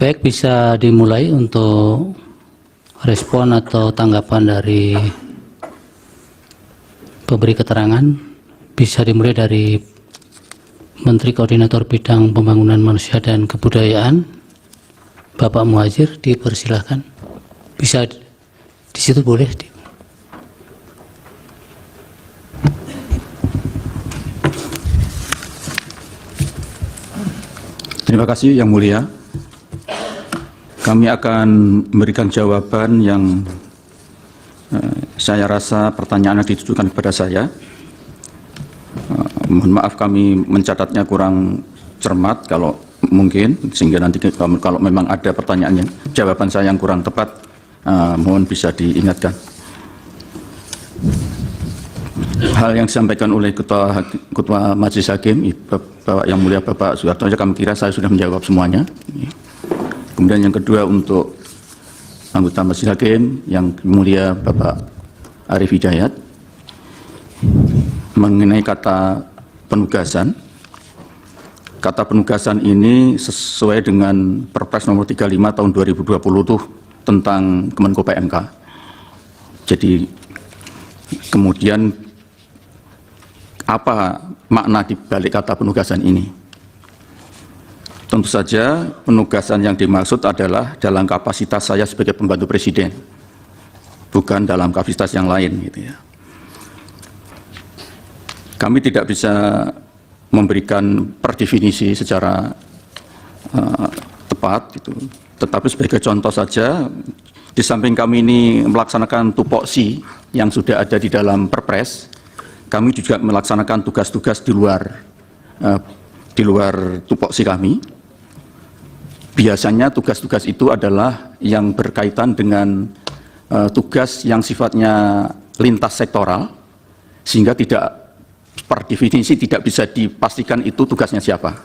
Baik, bisa dimulai untuk respon atau tanggapan dari pemberi keterangan. Bisa dimulai dari Menteri Koordinator Bidang Pembangunan Manusia dan Kebudayaan, Bapak Muhadjir, dipersilahkan. Bisa di situ boleh. Terima kasih Yang Mulia. Kami akan memberikan jawaban yang saya rasa pertanyaan yang ditujukan kepada saya. Mohon maaf kami mencatatnya kurang cermat kalau mungkin, sehingga nanti kalau memang ada pertanyaan yang jawaban saya yang kurang tepat, mohon bisa diingatkan. Hal yang disampaikan oleh Ketua Majelis Hakim, Bapak Yang Mulia Bapak Soeharto, kami kira saya sudah menjawab semuanya. Kemudian yang kedua untuk anggota Majelis Hakim yang mulia Bapak Arief Hidayat mengenai kata penugasan. Kata penugasan ini sesuai dengan Perpres nomor 35 tahun 2020 itu tentang Kemenko PMK. Jadi kemudian apa makna di balik kata penugasan ini? Tentu saja penugasan yang dimaksud adalah dalam kapasitas saya sebagai pembantu presiden, bukan dalam kapasitas yang lain, gitu ya. Kami tidak bisa memberikan perdefinisi secara tepat, gitu. Tetapi sebagai contoh saja, di samping kami ini melaksanakan tupoksi yang sudah ada di dalam Perpres, kami juga melaksanakan tugas-tugas di luar tupoksi kami. Biasanya tugas-tugas itu adalah yang berkaitan dengan tugas yang sifatnya lintas sektoral, sehingga tidak per definisi tidak bisa dipastikan itu tugasnya siapa.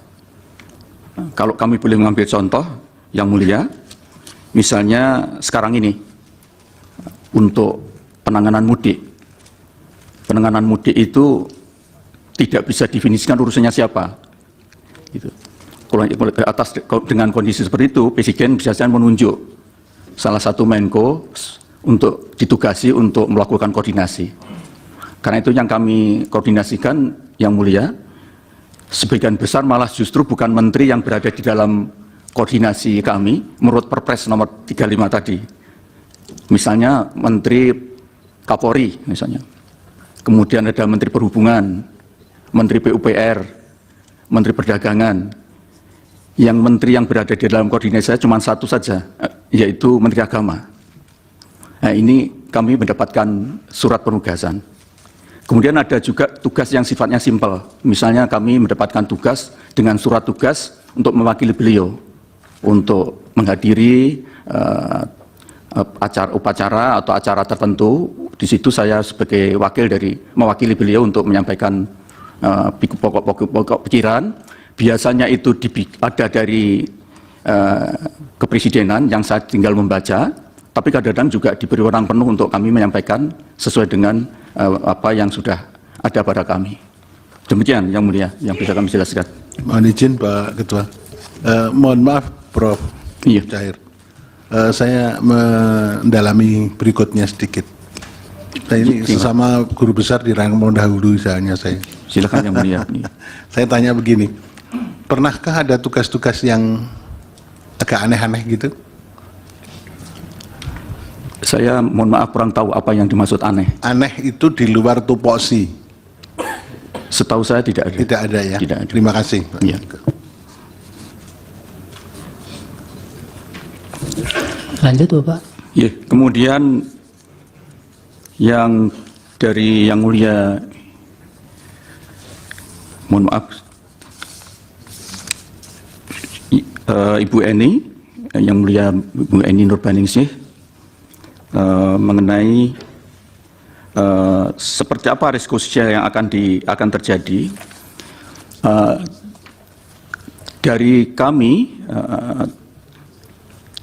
Kalau kami boleh mengambil contoh, Yang Mulia, misalnya sekarang ini untuk penanganan mudik. Penanganan mudik itu tidak bisa definisikan urusannya siapa. Gitu. Dengan kondisi seperti itu, Presiden bisa menunjuk salah satu Menko untuk ditugasi untuk melakukan koordinasi. Karena itu yang kami koordinasikan, Yang Mulia, sebagian besar malah justru bukan menteri yang berada di dalam koordinasi kami menurut Perpres nomor 35 tadi. Misalnya Menteri Kapolri misalnya. Kemudian ada Menteri Perhubungan, Menteri PUPR, Menteri Perdagangan. Yang menteri yang berada di dalam koordinasi saya cuma satu saja, yaitu Menteri Agama. Nah, ini kami mendapatkan surat penugasan. Kemudian ada juga tugas yang sifatnya simpel. Misalnya kami mendapatkan tugas dengan surat tugas untuk mewakili beliau, untuk menghadiri upacara atau acara tertentu. Di situ saya sebagai wakil dari mewakili beliau untuk menyampaikan pokok-pokok pikiran. Biasanya itu ada dari kepresidenan yang saya tinggal membaca, tapi kadang-kadang juga diberi wewenang penuh untuk kami menyampaikan sesuai dengan apa yang sudah ada pada kami. Demikian Yang Mulia yang bisa kami jelaskan. Mohon izin Pak Ketua. Mohon maaf Prof. Iya. Cair. Saya mendalami berikutnya sedikit. Saya ini sesama guru besar di rangka dahulu misalnya saya. Silakan Yang Mulia. Saya tanya begini, pernahkah ada tugas-tugas yang agak aneh-aneh gitu? Saya mohon maaf kurang tahu apa yang dimaksud aneh. Aneh itu di luar tupoksi. Setahu saya tidak ada. Tidak ada ya? Tidak ada. Terima kasih. Iya. Lanjut Bapak. Ya, kemudian yang dari Yang Mulia, mohon maaf, Ibu Eni, Yang Mulia Ibu Eni Nurbaningsih, mengenai seperti apa risiko sosial yang akan terjadi. Dari kami,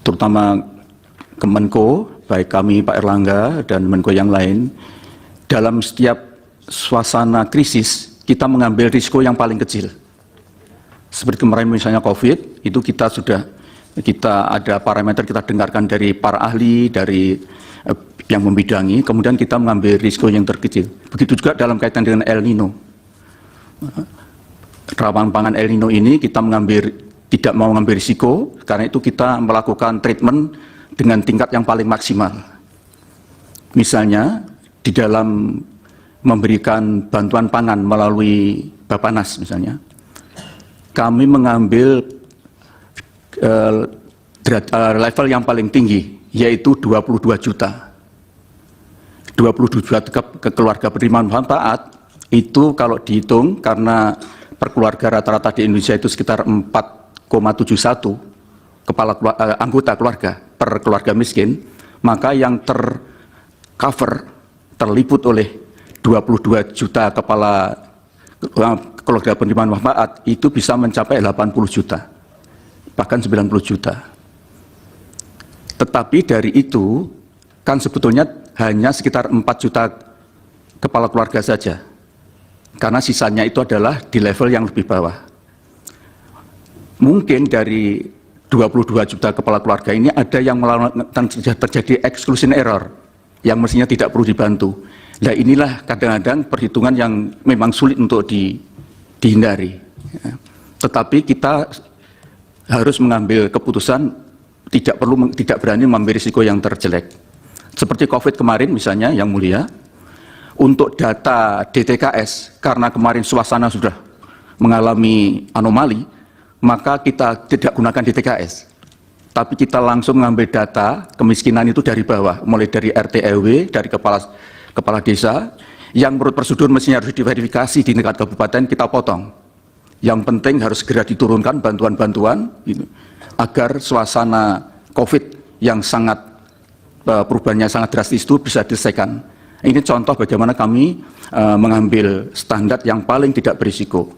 terutama Kemenko, baik kami Pak Erlangga dan Menko yang lain, dalam setiap suasana krisis kita mengambil risiko yang paling kecil. Seperti kemarin misalnya COVID, itu kita sudah kita ada parameter, kita dengarkan dari para ahli, dari yang membidangi, kemudian kita mengambil risiko yang terkecil. Begitu juga dalam kaitan dengan El Nino. Rawan pangan El Nino ini kita tidak mau mengambil risiko, karena itu kita melakukan treatment dengan tingkat yang paling maksimal. Misalnya di dalam memberikan bantuan pangan melalui Bapanas misalnya, kami mengambil level yang paling tinggi, yaitu 22 juta. 22 juta ke keluarga penerima manfaat, itu kalau dihitung, karena per keluarga rata-rata di Indonesia itu sekitar 4,71 anggota keluarga per keluarga miskin, maka yang tercover, terliput oleh 22 juta keluarga penerima manfaat itu bisa mencapai 80 juta, bahkan 90 juta. Tetapi dari itu kan sebetulnya hanya sekitar 4 juta kepala keluarga saja, karena sisanya itu adalah di level yang lebih bawah. Mungkin dari 22 juta kepala keluarga ini ada yang terjadi exclusion error yang mestinya tidak perlu dibantu. Nah, inilah kadang-kadang perhitungan yang memang sulit untuk dihindari. Tetapi kita harus mengambil keputusan tidak berani mengambil risiko yang terjelek. Seperti COVID kemarin misalnya, Yang Mulia, untuk data DTKS, karena kemarin suasana sudah mengalami anomali, maka kita tidak gunakan DTKS. Tapi kita langsung mengambil data kemiskinan itu dari bawah, mulai dari RT RW, dari kepala desa, yang menurut prosedur mestinya harus diverifikasi di tingkat kabupaten, kita potong. Yang penting harus segera diturunkan bantuan-bantuan agar suasana COVID yang perubahannya sangat drastis itu bisa diselesaikan. Ini contoh bagaimana kami mengambil standar yang paling tidak berisiko,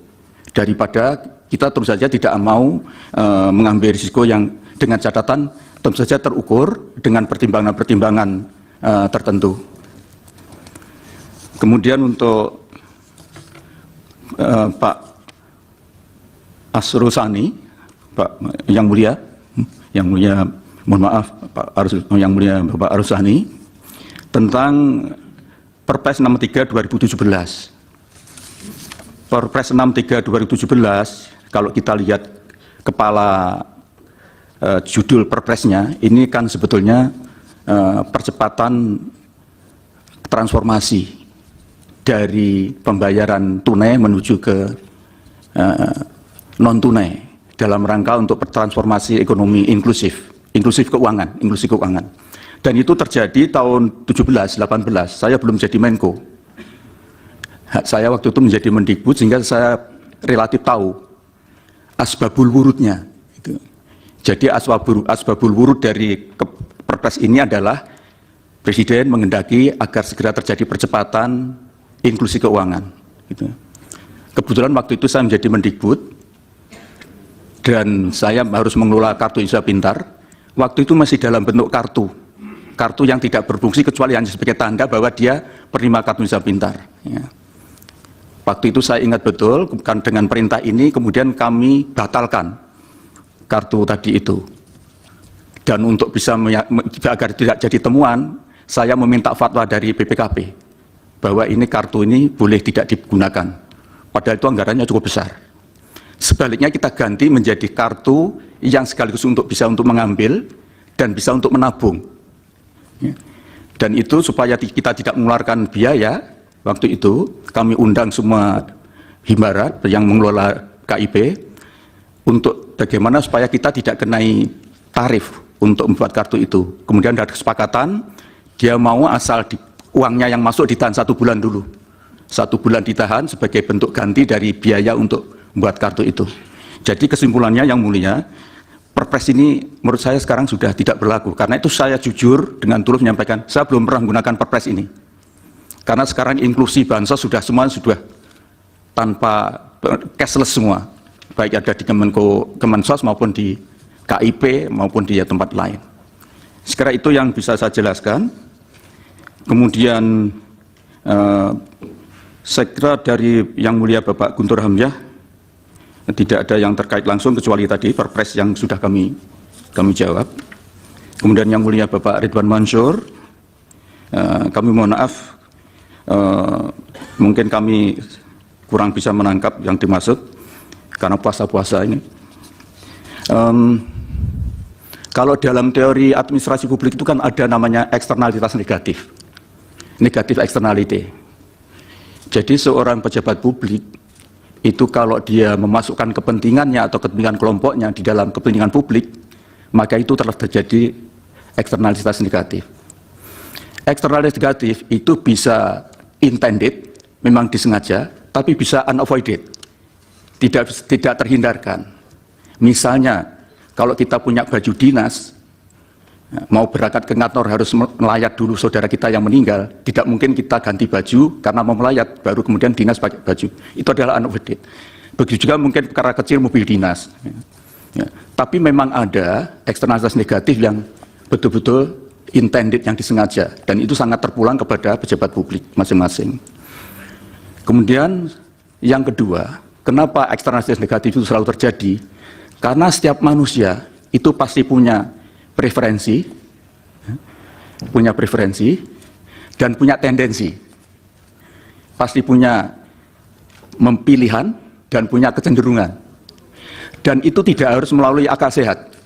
daripada kita terus saja tidak mau mengambil risiko yang dengan catatan tentu saja terukur dengan pertimbangan-pertimbangan tertentu. Kemudian untuk Pak Asrul-Sani, Pak Yang Mulia, mohon maaf Yang Mulia Bapak Arus-Sani, tentang Perpres 63 2017. Perpres 63 2017, kalau kita lihat kepala judul perpresnya, ini kan sebetulnya percepatan transformasi dari pembayaran tunai menuju ke non tunai dalam rangka untuk transformasi ekonomi inklusif keuangan. Dan itu terjadi tahun 17-18, saya belum jadi Menko. Saya waktu itu menjadi Mendikbud, sehingga saya relatif tahu asbabul wurudnya. Jadi asbabul wurud dari perpres ini adalah Presiden menghendaki agar segera terjadi percepatan inklusi keuangan. Kebetulan waktu itu saya menjadi Mendikbud, dan saya harus mengelola kartu Indonesia Pintar. Waktu itu masih dalam bentuk kartu yang tidak berfungsi kecuali hanya sebagai tanda bahwa dia penerima kartu Indonesia Pintar. Waktu itu saya ingat betul, dengan perintah ini kemudian kami batalkan kartu tadi itu. Dan untuk bisa agar tidak jadi temuan, saya meminta fatwa dari BPKP bahwa ini kartu ini boleh tidak digunakan. Padahal itu anggarannya cukup besar. Sebaliknya kita ganti menjadi kartu yang sekaligus bisa untuk mengambil dan bisa untuk menabung. Dan itu supaya kita tidak mengeluarkan biaya. Waktu itu kami undang semua Himbara yang mengelola KIP untuk bagaimana supaya kita tidak kenai tarif untuk membuat kartu itu. Kemudian ada kesepakatan, dia mau asal uangnya yang masuk ditahan 1 bulan dulu. 1 bulan ditahan sebagai bentuk ganti dari biaya untuk membuat kartu itu. Jadi kesimpulannya Yang Mulia, Perpres ini menurut saya sekarang sudah tidak berlaku. Karena itu saya jujur dengan tulus menyampaikan, saya belum pernah menggunakan Perpres ini. Karena sekarang inklusi bansos sudah tanpa cashless semua. Baik ada di Kemensos maupun di KIP maupun di tempat lain. Sekira itu yang bisa saya jelaskan. Kemudian saya kira dari Yang Mulia Bapak Guntur Hamzah tidak ada yang terkait langsung kecuali tadi Perpres yang sudah kami kami jawab. Kemudian yang mulia Bapak Ridwan Mansur, kami mohon maaf, mungkin kami kurang bisa menangkap yang dimaksud karena puasa-puasa ini. Kalau dalam teori administrasi publik itu kan ada namanya eksternalitas negatif, negatif externality. Jadi seorang pejabat publik itu kalau dia memasukkan kepentingannya atau kepentingan kelompoknya di dalam kepentingan publik, maka itu telah terjadi eksternalitas negatif. Eksternalitas negatif itu bisa intended, memang disengaja, tapi bisa unavoided, tidak terhindarkan. Misalnya, kalau kita punya baju dinas, mau berangkat ke kantor harus melayat dulu saudara kita yang meninggal, tidak mungkin kita ganti baju karena mau melayat, baru kemudian dinas pakai baju. Itu adalah unavoided. Begitu juga mungkin perkara kecil mobil dinas. Ya. Tapi memang ada eksternalitas negatif yang betul-betul intended, yang disengaja, dan itu sangat terpulang kepada pejabat publik masing-masing. Kemudian yang kedua, kenapa eksternalitas negatif itu selalu terjadi? Karena setiap manusia itu pasti punya preferensi dan punya tendensi. Pasti punya pilihan dan punya kecenderungan. Dan itu tidak harus melalui akal sehat.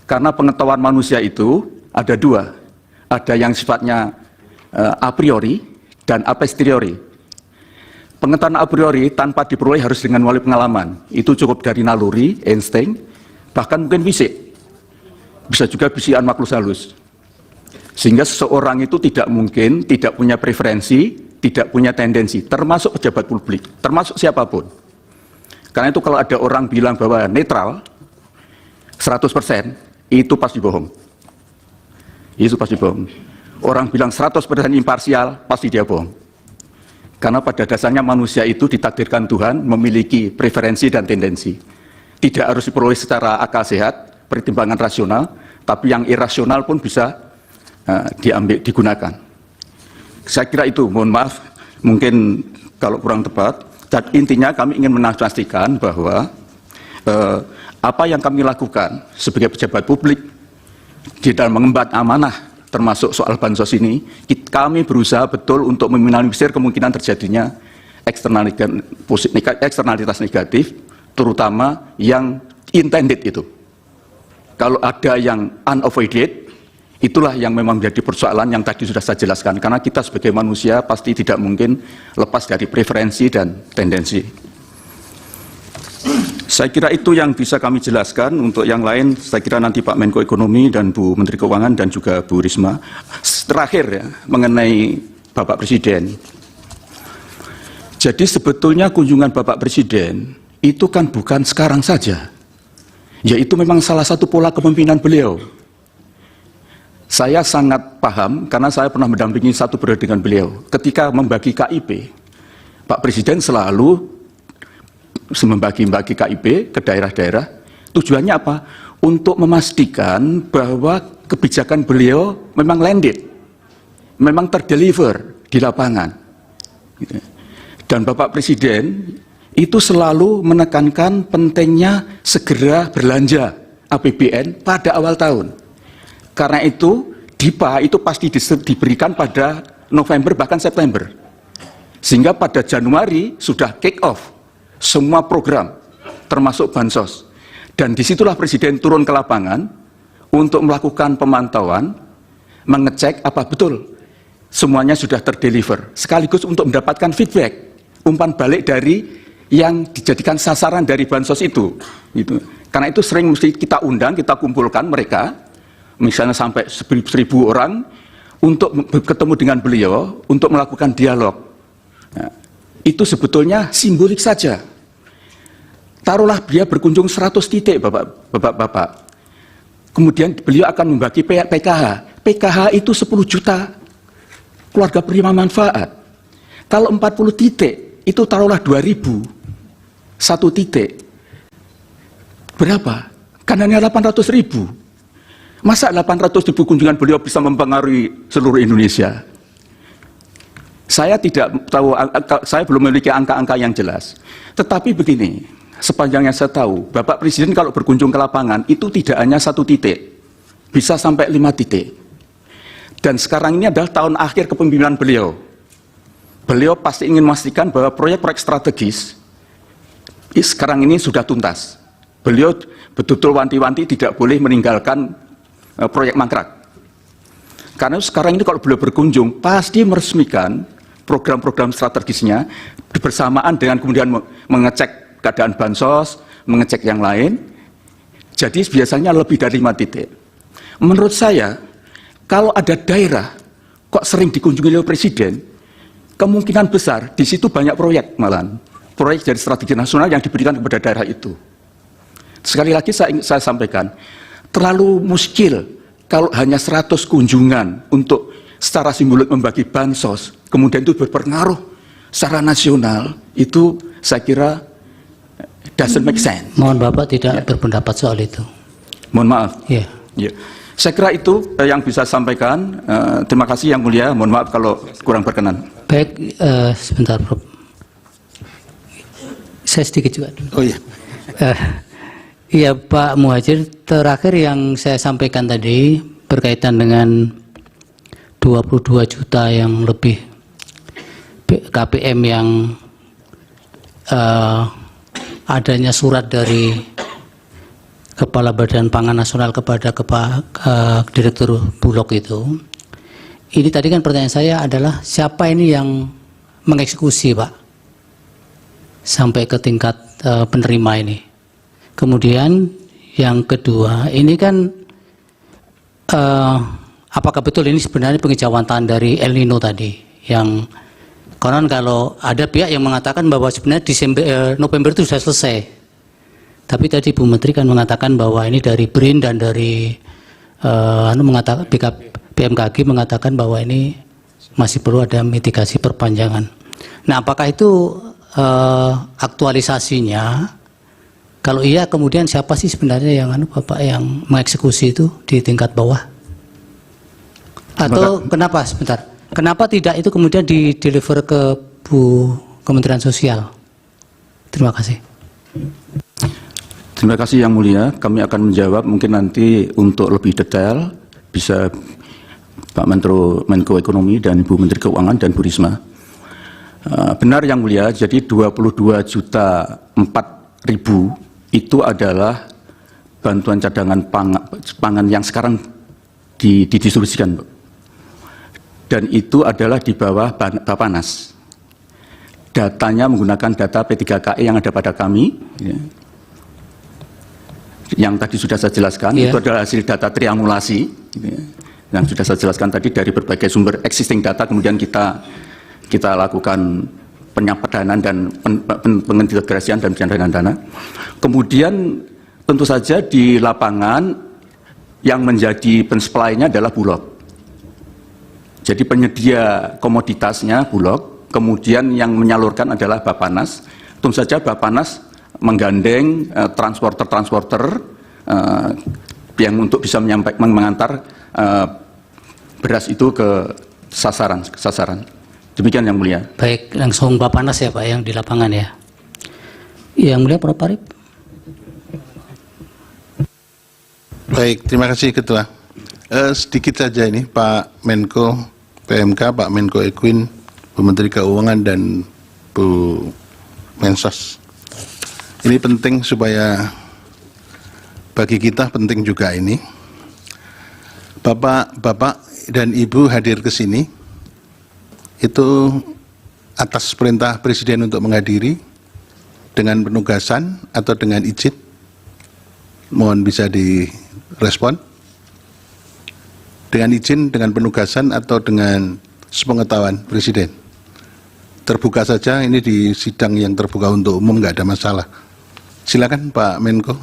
Karena pengetahuan manusia itu ada dua. Ada yang sifatnya a priori dan a posteriori. Pengetahuan a priori tanpa diperoleh harus dengan melalui pengalaman. Itu cukup dari naluri, insting, bahkan mungkin fisik. Bisa juga bisikan makhluk halus. Sehingga seseorang itu tidak mungkin tidak punya preferensi, tidak punya tendensi, termasuk pejabat publik, termasuk siapapun. Karena itu kalau ada orang bilang bahwa netral, 100%, itu pasti bohong. Itu pasti bohong. Orang bilang 100% imparsial, pasti dia bohong. Karena pada dasarnya manusia itu ditakdirkan Tuhan memiliki preferensi dan tendensi. Tidak harus diperoleh secara akal sehat, pertimbangan rasional, tapi yang irasional pun bisa digunakan. Saya kira itu, mohon maaf, mungkin kalau kurang tepat. Dan intinya kami ingin memastikan bahwa apa yang kami lakukan sebagai pejabat publik di dalam mengemban amanah, termasuk soal bansos ini, kami berusaha betul untuk meminimalisir kemungkinan terjadinya eksternalitas negatif, terutama yang intended itu. Kalau ada yang unavoided, itulah yang memang menjadi persoalan yang tadi sudah saya jelaskan. Karena kita sebagai manusia pasti tidak mungkin lepas dari preferensi dan tendensi. Saya kira itu yang bisa kami jelaskan. Untuk yang lain, saya kira nanti Pak Menko Ekonomi dan Bu Menteri Keuangan dan juga Bu Risma. Terakhir ya, mengenai Bapak Presiden. Jadi sebetulnya kunjungan Bapak Presiden itu kan bukan sekarang saja. Yaitu memang salah satu pola kepemimpinan beliau. Saya sangat paham karena saya pernah mendampingi satu periode dengan beliau. Ketika membagi KIP, Pak Presiden selalu membagi KIP ke daerah-daerah. Tujuannya apa? Untuk memastikan bahwa kebijakan beliau memang landed, memang terdeliver di lapangan. Dan Bapak Presiden itu selalu menekankan pentingnya segera belanja APBN pada awal tahun. Karena itu DIPA itu pasti diberikan pada November bahkan September. Sehingga pada Januari sudah kick off semua program termasuk bansos. Dan disitulah Presiden turun ke lapangan untuk melakukan pemantauan, mengecek apa betul semuanya sudah terdeliver. Sekaligus untuk mendapatkan feedback, umpan balik dari yang dijadikan sasaran dari bansos itu. Gitu. Karena itu sering mesti kita undang, kita kumpulkan mereka, misalnya sampai 1.000 orang, untuk ketemu dengan beliau, untuk melakukan dialog. Nah, itu sebetulnya simbolik saja. Taruhlah dia berkunjung 100 titik, Bapak-Bapak. Kemudian beliau akan membagi PKH. PKH itu 10 juta keluarga penerima manfaat. Kalau 40 titik, itu taruhlah 2.000. 1 titik. Berapa? Kan hanya 800.000. Masa 800.000 kunjungan beliau bisa mempengaruhi seluruh Indonesia? Saya tidak tahu, saya belum memiliki angka-angka yang jelas. Tetapi begini, sepanjang yang saya tahu, Bapak Presiden kalau berkunjung ke lapangan itu tidak hanya 1 titik, bisa sampai 5 titik. Dan sekarang ini adalah tahun akhir kepemimpinan beliau. Beliau pasti ingin memastikan bahwa proyek-proyek strategis sekarang ini sudah tuntas. Beliau betul-betul wanti-wanti tidak boleh meninggalkan proyek mangkrak. Karena sekarang ini kalau beliau berkunjung, pasti meresmikan program-program strategisnya bersamaan dengan kemudian mengecek keadaan bansos, mengecek yang lain. Jadi biasanya lebih dari 5 titik. Menurut saya, kalau ada daerah kok sering dikunjungi oleh Presiden, kemungkinan besar di situ banyak proyek malahan. Proyek dari strategi nasional yang diberikan kepada daerah itu. Sekali lagi saya sampaikan, terlalu muskil kalau hanya 100 kunjungan untuk secara simbolik membagi bansos, kemudian itu berpengaruh secara nasional, itu saya kira doesn't make sense. Mohon Bapak tidak berpendapat soal itu. Mohon maaf. Ya. Ya. Saya kira itu yang bisa saya sampaikan. Terima kasih Yang Mulia. Mohon maaf kalau kurang berkenan. Baik, sebentar, Prof. Saya sedikit juga dulu. Oh iya. Iya, Pak Muhadjir, terakhir yang saya sampaikan tadi berkaitan dengan 22 juta yang lebih KPM yang adanya surat dari Kepala Badan Pangan Nasional kepada Direktur Bulog itu. Ini tadi kan pertanyaan saya adalah siapa ini yang mengeksekusi, Pak, sampai ke tingkat penerima ini. Kemudian yang kedua, ini kan apakah betul ini sebenarnya pengejawatan dari El Nino tadi, yang konon kalau ada pihak yang mengatakan bahwa sebenarnya November itu sudah selesai, tapi tadi Bu Menteri kan mengatakan bahwa ini dari BRIN dan dari BMKG mengatakan bahwa ini masih perlu ada mitigasi perpanjangan. Nah, apakah itu aktualisasinya? Kalau iya, kemudian siapa sih sebenarnya yang Bapak yang mengeksekusi itu di tingkat bawah? Atau kenapa sebentar? Kenapa tidak itu kemudian di-deliver ke Kementerian Sosial? Terima kasih. Terima kasih Yang Mulia. Kami akan menjawab mungkin nanti untuk lebih detail bisa Pak Menko Ekonomi dan Ibu Menteri Keuangan dan Bu Risma. Benar Yang Mulia, jadi 22.004.000 itu adalah bantuan cadangan pangan yang sekarang didistribusikan. Dan itu adalah di bawah Bappenas. Datanya menggunakan data P3KE yang ada pada kami, yang tadi sudah saya jelaskan, itu adalah hasil data triangulasi, yang sudah saya jelaskan tadi dari berbagai sumber existing data, kemudian kita lakukan penyampaian dan pengintegrasian dan penyandaan dana. Kemudian tentu saja di lapangan yang menjadi pensuplainya adalah Bulog. Jadi penyedia komoditasnya Bulog, kemudian yang menyalurkan adalah Bappenas. Tentu saja Bappenas menggandeng transporter yang untuk bisa mengantar beras itu ke sasaran. Demikian Yang Mulia. Baik, langsung Bappenas ya Pak yang di lapangan ya. Yang Mulia Prof. Arif. Baik, terima kasih Ketua. Sedikit saja ini Pak Menko PMK, Pak Menko Equin, Bu Menteri Keuangan dan Bu Mensos. Ini penting supaya bagi kita penting juga ini. Bapak dan Ibu hadir ke sini itu atas perintah Presiden untuk menghadiri dengan penugasan atau dengan izin? Mohon bisa direspon. Dengan izin, dengan penugasan atau dengan sepengetahuan Presiden? Terbuka saja, ini di sidang yang terbuka untuk umum, nggak ada masalah. Silakan Pak Menko.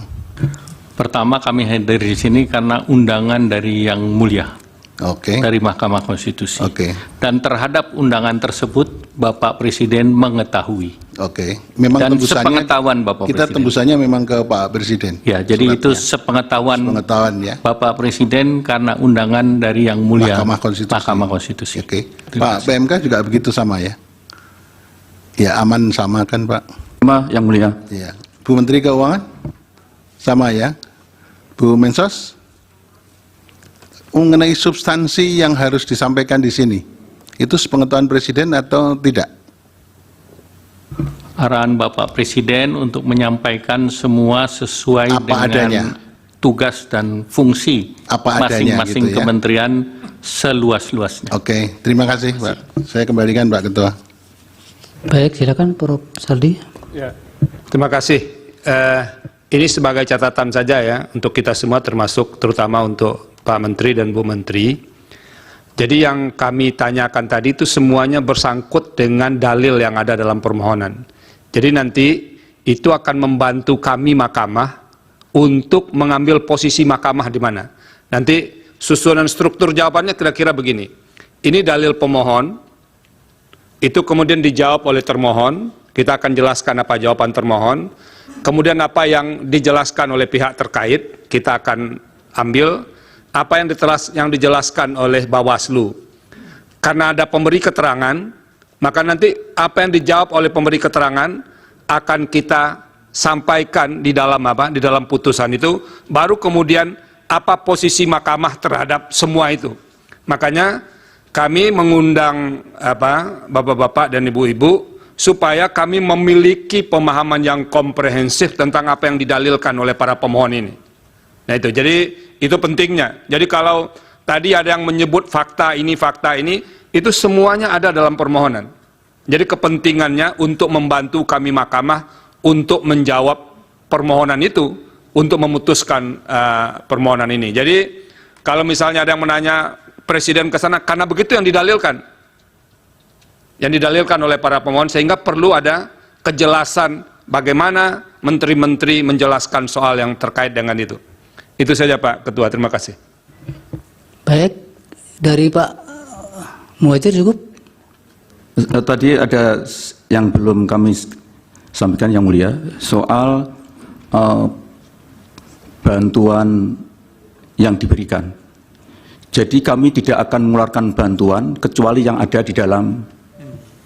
Pertama kami hadir di sini karena undangan dari Yang Mulia. Oke. Dari Mahkamah Konstitusi. Oke. Dan terhadap undangan tersebut Bapak Presiden mengetahui. Oke. Memang dan tembusannya sepengetahuan Bapak kita Presiden. tembusannya memang ke Pak Presiden. Ya, jadi suratnya. itu sepengetahuan ya. Bapak Presiden karena undangan dari Yang Mulia Mahkamah Konstitusi. Oke. Pak kasih. PMK juga begitu sama ya? Ya aman sama kan Pak? Yang Mulia. Ya. Bu Menteri Keuangan? Sama ya. Bu Mensos? Mengenai substansi yang harus disampaikan di sini, itu sepengetahuan Presiden atau tidak? Arahan Bapak Presiden untuk menyampaikan semua sesuai Apa dengan adanya. tugas dan fungsi Apa adanya masing-masing gitu ya. kementerian seluas-luasnya. Oke, terima kasih Pak. Saya kembalikan Pak Ketua. Baik, silakan Prof. Saldi. Ya, terima kasih. Ini sebagai catatan saja ya untuk kita semua, termasuk terutama untuk Pak Menteri dan Bu Menteri. Jadi yang kami tanyakan tadi itu semuanya bersangkut dengan dalil yang ada dalam permohonan. Jadi nanti itu akan membantu kami mahkamah untuk mengambil posisi mahkamah di mana. Nanti susunan struktur jawabannya kira-kira begini. Ini dalil pemohon, itu kemudian dijawab oleh termohon, kita akan jelaskan apa jawaban termohon, kemudian apa yang dijelaskan oleh pihak terkait, kita akan ambil, apa yang dijelaskan oleh Bawaslu. Karena ada pemberi keterangan, maka nanti apa yang dijawab oleh pemberi keterangan akan kita sampaikan di dalam di dalam putusan itu, baru kemudian apa posisi mahkamah terhadap semua itu. Makanya kami mengundang bapak-bapak dan ibu-ibu supaya kami memiliki pemahaman yang komprehensif tentang apa yang didalilkan oleh para pemohon ini. Nah itu, jadi itu pentingnya. Jadi kalau tadi ada yang menyebut fakta ini, itu semuanya ada dalam permohonan. Jadi kepentingannya untuk membantu kami mahkamah untuk menjawab permohonan itu, untuk memutuskan permohonan ini. Jadi kalau misalnya ada yang menanya Presiden ke sana, karena begitu yang didalilkan oleh para pemohon, sehingga perlu ada kejelasan bagaimana menteri-menteri menjelaskan soal yang terkait dengan itu. Itu saja Pak Ketua, terima kasih. Baik, dari Pak Muhajir cukup? Tadi ada yang belum kami sampaikan yang mulia, soal bantuan yang diberikan. Jadi kami tidak akan mengeluarkan bantuan kecuali yang ada di dalam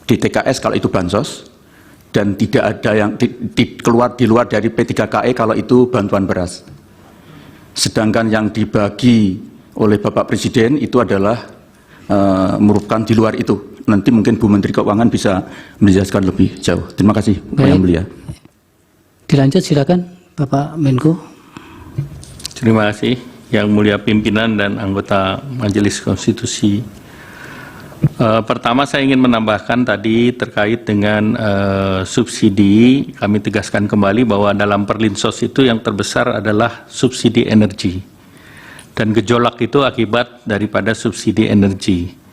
di TKS kalau itu bansos, dan tidak ada yang keluar di luar dari P3KE kalau itu bantuan beras. Sedangkan yang dibagi oleh Bapak Presiden itu adalah merupakan di luar itu. Nanti mungkin Bu Menteri Keuangan bisa menjelaskan lebih jauh. Terima kasih, Pak Yang Mulia. Dilanjut silakan Bapak Menko. Terima kasih Yang Mulia Pimpinan dan anggota Majelis Konstitusi. Pertama saya ingin menambahkan tadi terkait dengan subsidi, kami tegaskan kembali bahwa dalam Perlinsos itu yang terbesar adalah subsidi energi. Dan gejolak itu akibat daripada subsidi energi.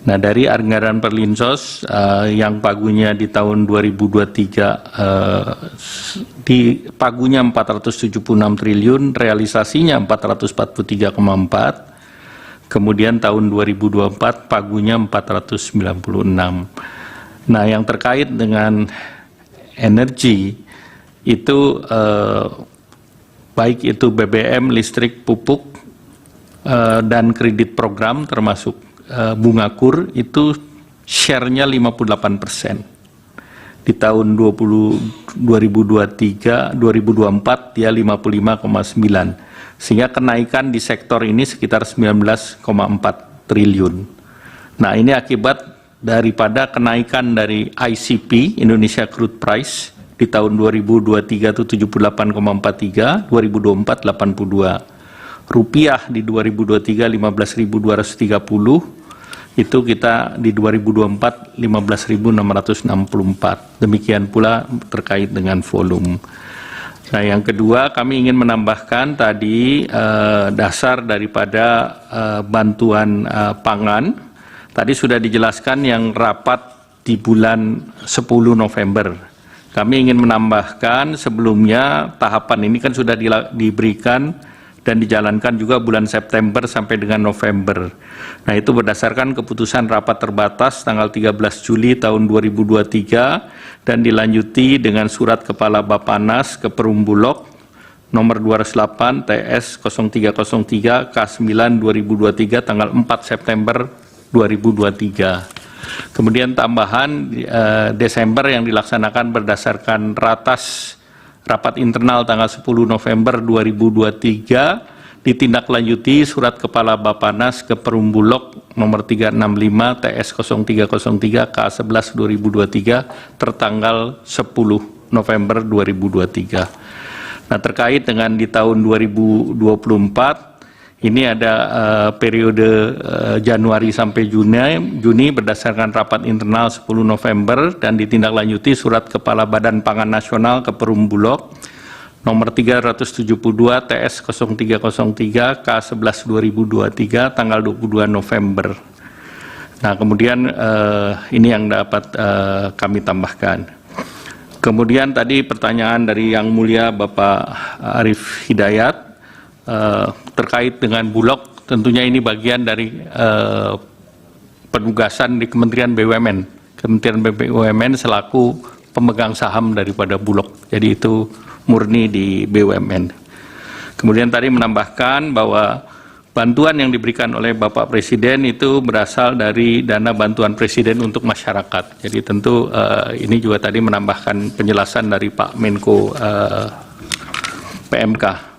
Nah dari anggaran Perlinsos yang pagunya di tahun 2023 di pagunya 476 triliun, realisasinya 443,4. Kemudian tahun 2024 pagunya 496. Nah yang terkait dengan energi itu baik itu BBM, listrik, pupuk, dan kredit program termasuk bunga kur itu share-nya 58%. Di tahun 2023, 2024 dia 55,9%. Sehingga kenaikan di sektor ini sekitar 19,4 triliun. Nah ini akibat daripada kenaikan dari ICP, Indonesia Crude Price, di tahun 2023 itu 78,43, 2024 82. Rupiah di 2023 15.230, itu kita di 2024 15.664. Demikian pula terkait dengan volume. Nah yang kedua kami ingin menambahkan tadi dasar daripada bantuan pangan. Tadi sudah dijelaskan yang rapat di bulan 10 November. Kami ingin menambahkan sebelumnya tahapan ini kan sudah diberikan dan dijalankan juga bulan September sampai dengan November. Nah itu berdasarkan keputusan rapat terbatas tanggal 13 Juli tahun 2023 dan dilanjuti dengan surat Kepala Bappenas ke Perum Bulog nomor 208 TS 0303 K9 2023 tanggal 4 September 2023. Kemudian tambahan Desember yang dilaksanakan berdasarkan ratas rapat internal tanggal 10 November 2023 ditindaklanjuti surat Kepala Bapanas ke Perum Bulog nomor 365 TS 0303 K11 2023 tertanggal 10 November 2023. Nah, terkait dengan di tahun 2024 ini ada periode Januari sampai Juni berdasarkan rapat internal 10 November dan ditindaklanjuti surat Kepala Badan Pangan Nasional ke Perum Bulog nomor 372 TS 0303 K11 2023 tanggal 22 November. Nah, kemudian ini yang dapat kami tambahkan. Kemudian tadi pertanyaan dari Yang Mulia Bapak Arief Hidayat terkait dengan Bulog, tentunya ini bagian dari penugasan di Kementerian BUMN. Kementerian BUMN selaku pemegang saham daripada Bulog, jadi itu murni di BUMN. Kemudian tadi menambahkan bahwa bantuan yang diberikan oleh Bapak Presiden itu berasal dari dana bantuan Presiden untuk masyarakat. Jadi tentu ini juga tadi menambahkan penjelasan dari Pak Menko PMK.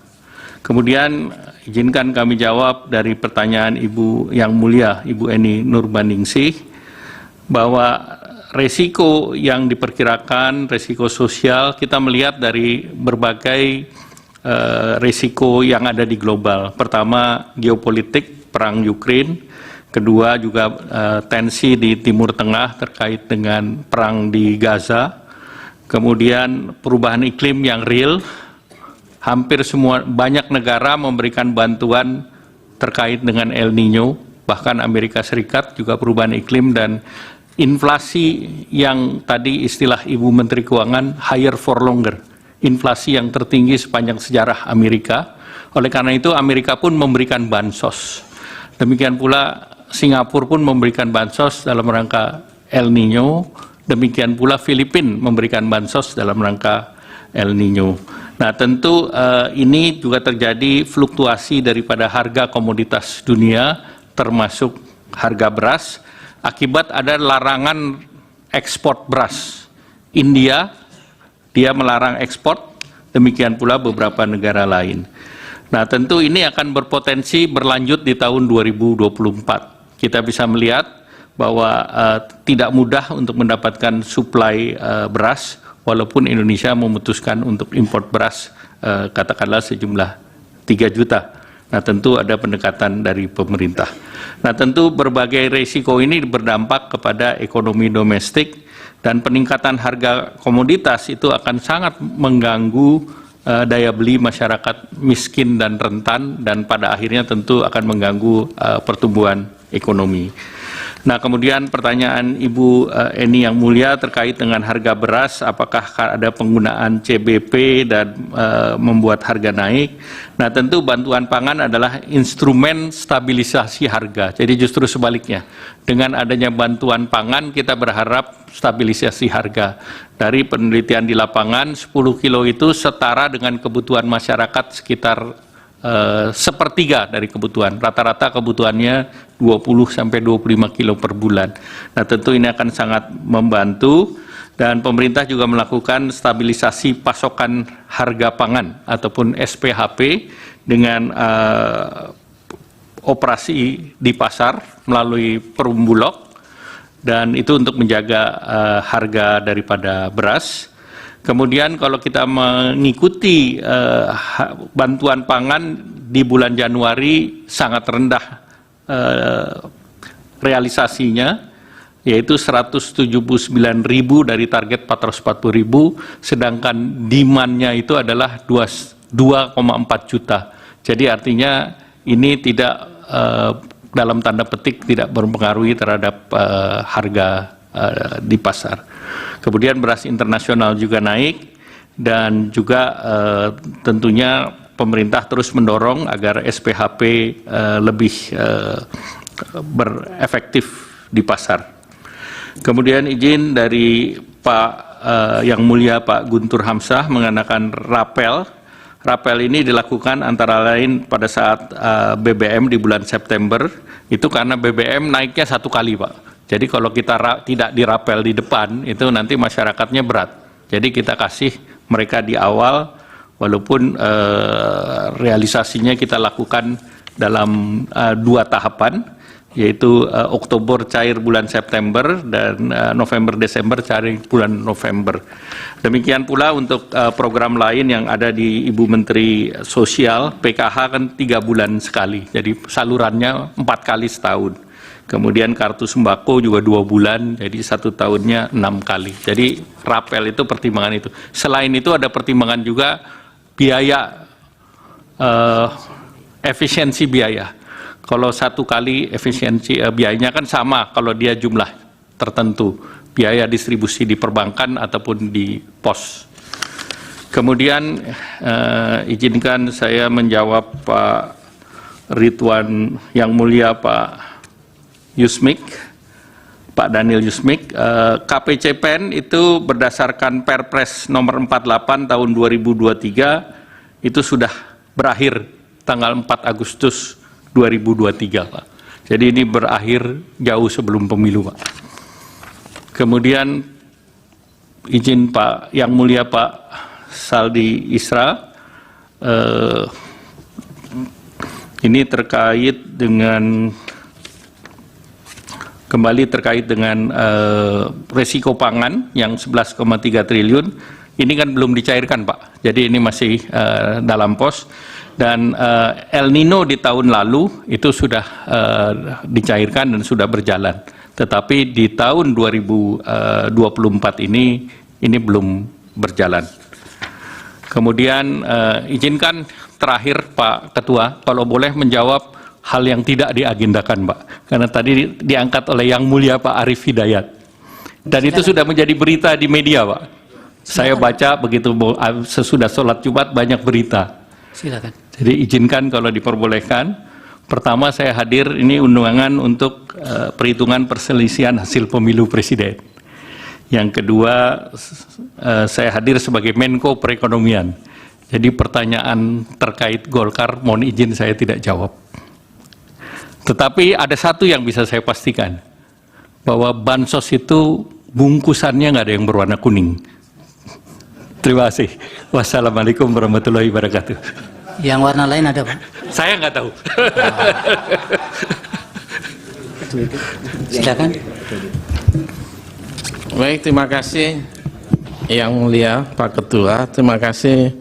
Kemudian izinkan kami jawab dari pertanyaan Ibu Yang Mulia, Ibu Eni Nurbaningsih, bahwa resiko yang diperkirakan, resiko sosial, kita melihat dari berbagai resiko yang ada di global. Pertama, geopolitik, perang Ukraina. Kedua, juga tensi di Timur Tengah terkait dengan perang di Gaza. Kemudian perubahan iklim yang real. Hampir banyak negara memberikan bantuan terkait dengan El Nino, bahkan Amerika Serikat juga perubahan iklim dan inflasi yang tadi istilah Ibu Menteri Keuangan higher for longer, inflasi yang tertinggi sepanjang sejarah Amerika. Oleh karena itu Amerika pun memberikan bansos. Demikian pula Singapura pun memberikan bansos dalam rangka El Nino, demikian pula Filipina memberikan bansos dalam rangka El Nino. Nah, tentu ini juga terjadi fluktuasi daripada harga komoditas dunia, termasuk harga beras, akibat ada larangan ekspor beras. India, dia melarang ekspor, demikian pula beberapa negara lain. Nah, tentu ini akan berpotensi berlanjut di tahun 2024. Kita bisa melihat bahwa tidak mudah untuk mendapatkan suplai beras, walaupun Indonesia memutuskan untuk impor beras katakanlah sejumlah 3 juta. Nah, tentu ada pendekatan dari pemerintah. Nah, tentu berbagai risiko ini berdampak kepada ekonomi domestik dan peningkatan harga komoditas itu akan sangat mengganggu daya beli masyarakat miskin dan rentan dan pada akhirnya tentu akan mengganggu pertumbuhan ekonomi. Nah, kemudian pertanyaan Ibu Eni Yang Mulia terkait dengan harga beras, apakah ada penggunaan CBP dan membuat harga naik? Nah, tentu bantuan pangan adalah instrumen stabilisasi harga. Jadi justru sebaliknya, dengan adanya bantuan pangan kita berharap stabilisasi harga. Dari penelitian di lapangan, 10 kilo itu setara dengan kebutuhan masyarakat sekitar sepertiga dari kebutuhan. Rata-rata kebutuhannya 20-25 kilo per bulan. Nah, tentu ini akan sangat membantu dan pemerintah juga melakukan stabilisasi pasokan harga pangan ataupun SPHP dengan operasi di pasar melalui Perum Bulog dan itu untuk menjaga harga daripada beras. Kemudian kalau kita mengikuti bantuan pangan di bulan Januari sangat rendah realisasinya, yaitu 179.000 dari target 440.000, sedangkan demand-nya itu adalah 2,4 juta. Jadi artinya ini tidak dalam tanda petik tidak berpengaruh terhadap harga di pasar. Kemudian beras internasional juga naik dan juga tentunya pemerintah terus mendorong agar SPHP lebih berefektif di pasar. Kemudian izin dari Pak Yang Mulia Pak Guntur Hamzah mengenakan rapel. Rapel ini dilakukan antara lain pada saat BBM di bulan September, itu karena BBM naiknya 1 kali, Pak. Jadi kalau kita tidak dirapel di depan, itu nanti masyarakatnya berat. Jadi kita kasih mereka di awal, walaupun realisasinya kita lakukan dalam 2 tahapan, yaitu Oktober cair bulan September dan November-Desember cair bulan November. Demikian pula untuk program lain yang ada di Ibu Menteri Sosial, PKH kan 3 bulan sekali, jadi salurannya 4 kali setahun. Kemudian kartu sembako juga 2 bulan, jadi 1 tahunnya 6 kali. Jadi rapel itu pertimbangan itu. Selain itu ada pertimbangan juga biaya, efisiensi biaya. Kalau 1 kali efisiensi biayanya kan sama kalau dia jumlah tertentu, biaya distribusi di perbankan ataupun di pos. Kemudian izinkan saya menjawab Pak Ridwan Yang Mulia Pak Yusmik, Pak Daniel Yusmik. KPCPEN itu berdasarkan Perpres nomor 48 tahun 2023 itu sudah berakhir tanggal 4 Agustus 2023, Pak. Jadi ini berakhir jauh sebelum pemilu, Pak. Kemudian izin Pak Yang Mulia Pak Saldi Isra, ini terkait dengan resiko pangan yang 11,3 triliun. Ini kan belum dicairkan, Pak. Jadi ini masih dalam pos. Dan El Nino di tahun lalu itu sudah dicairkan dan sudah berjalan. Tetapi di tahun 2024 ini belum berjalan. Kemudian izinkan terakhir Pak Ketua, kalau boleh menjawab hal yang tidak diagendakan, Pak. Karena tadi diangkat oleh Yang Mulia Pak Arief Hidayat. Dan itu sudah menjadi berita di media, Pak. Saya baca begitu sesudah sholat Jumat banyak berita. Silakan. Jadi izinkan kalau diperbolehkan. Pertama saya hadir ini undangan untuk perhitungan perselisihan hasil pemilu presiden. Yang kedua saya hadir sebagai Menko Perekonomian. Jadi pertanyaan terkait Golkar mohon izin saya tidak jawab. Tetapi ada satu yang bisa saya pastikan, bahwa bansos itu bungkusannya nggak ada yang berwarna kuning. Terima kasih. Wassalamualaikum warahmatullahi wabarakatuh. Yang warna lain ada, Pak? Saya nggak tahu. Silakan. Baik, terima kasih Yang Mulia Pak Ketua. Terima kasih